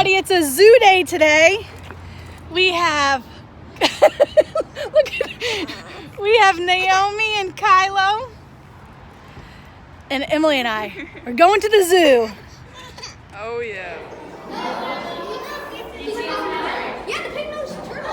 everybody, it's a zoo day today. We have we have Naomi and Kylo and Emily and I. We're going to the zoo. Oh yeah. Yeah, the pig nose turtle.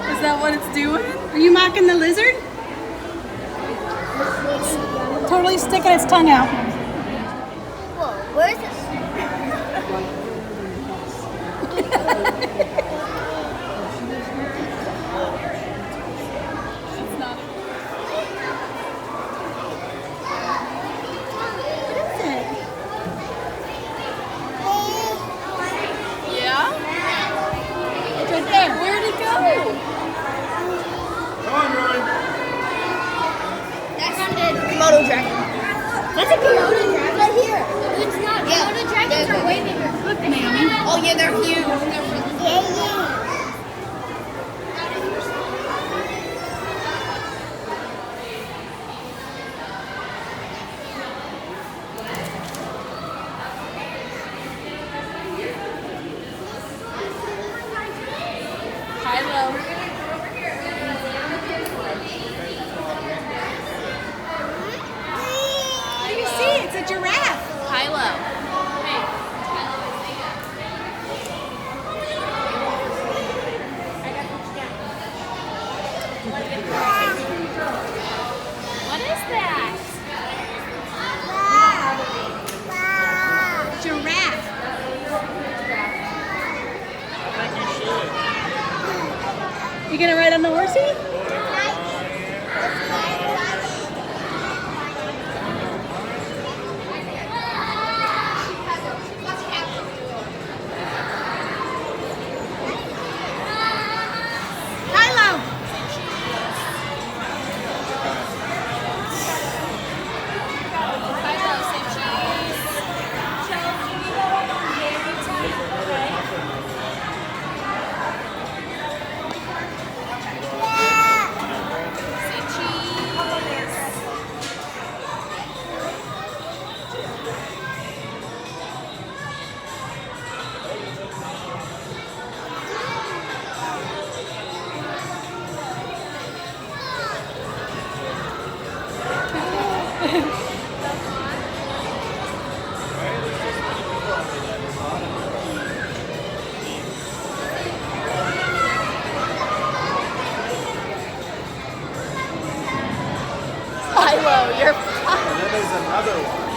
Is that what it's doing? Are you mocking the lizard? It's totally sticking its tongue out. Whoa, where is this? Yeah? It's right there. Where'd it go? That's a Komodo dragon. That's a Komodo dragon right here. It's not. Komodo dragons are way bigger. Look, Naomi. Oh yeah, they're huge. Yeah. Kylo. What do you see? It's a giraffe. Kylo. What is that? Giraffe. You gonna ride on the horsey? Kylo. Kylo, you're And then there's another one.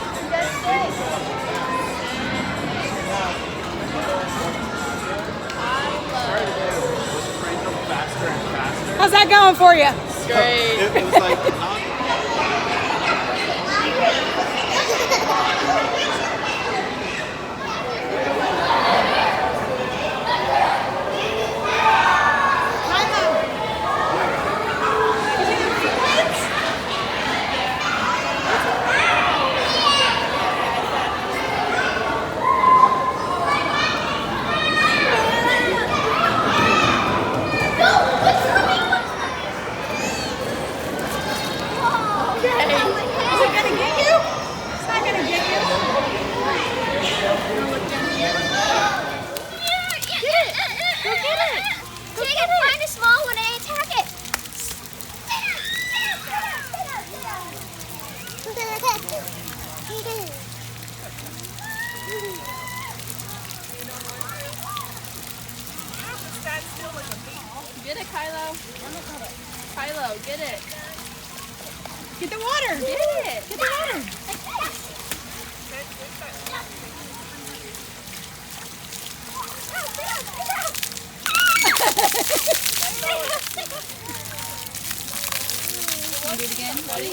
This train goes faster and faster. How's that going for you? Great. It was like not. Find a small one and attack it. Get it, Kylo. Kylo, get it. Get the water. Get it. Get the water. Want to do it again? Ready?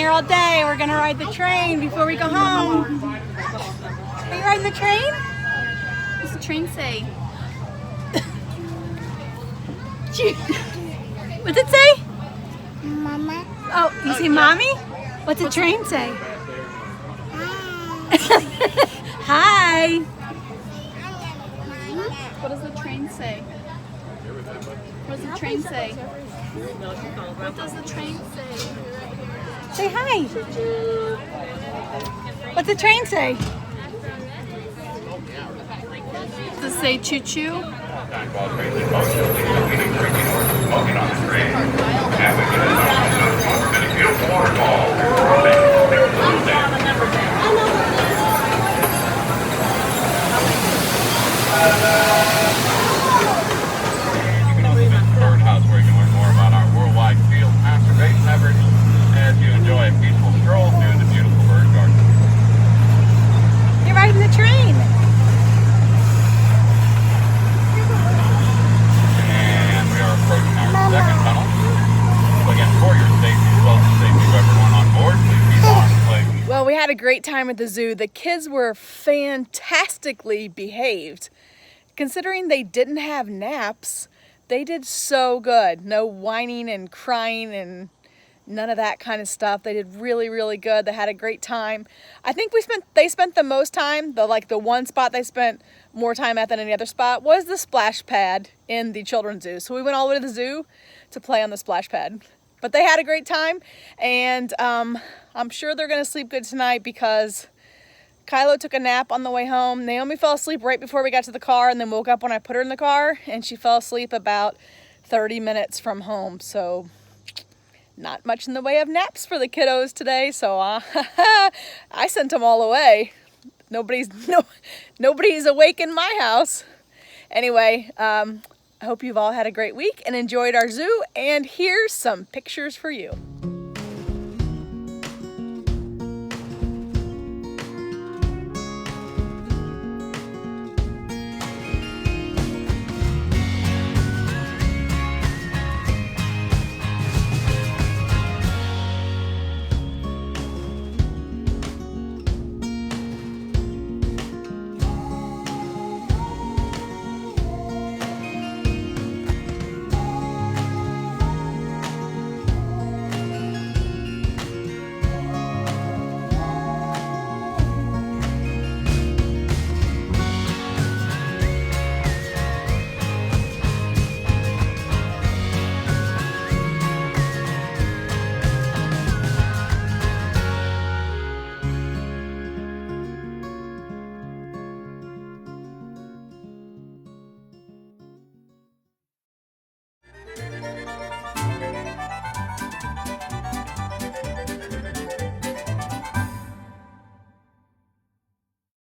here all day. We're gonna ride the train before we go home. Are you riding the train? What's the train say? What's it say? Mama. Oh, you see mommy? What's the train say? Hi. What does the train say? What does the train say? What does the train say? Say hi. What's the train say? Does it say choo-choo? Where you can learn more about our worldwide field conservation efforts as you enjoy a peaceful stroll through the beautiful bird garden. You're riding the train. And we are approaching our second tunnel. So again, for your safety as well as the safety of everyone on board, please keep on playing. Well, we had a great time at the zoo. The kids were fantastically behaved. Considering they didn't have naps, they did so good. No whining and crying and none of that kind of stuff. They did really, really good. They had a great time. I think they spent the most time, the one spot they spent more time at than any other spot was the splash pad in the children's zoo. So we went all the way to the zoo to play on the splash pad. But they had a great time, and I'm sure they're gonna sleep good tonight because Kylo took a nap on the way home. Naomi fell asleep right before we got to the car and then woke up when I put her in the car, and she fell asleep about 30 minutes from home. So not much in the way of naps for the kiddos today. So I sent them all away. Nobody's awake in my house. Anyway, I hope you've all had a great week and enjoyed our zoo, and here's some pictures for you.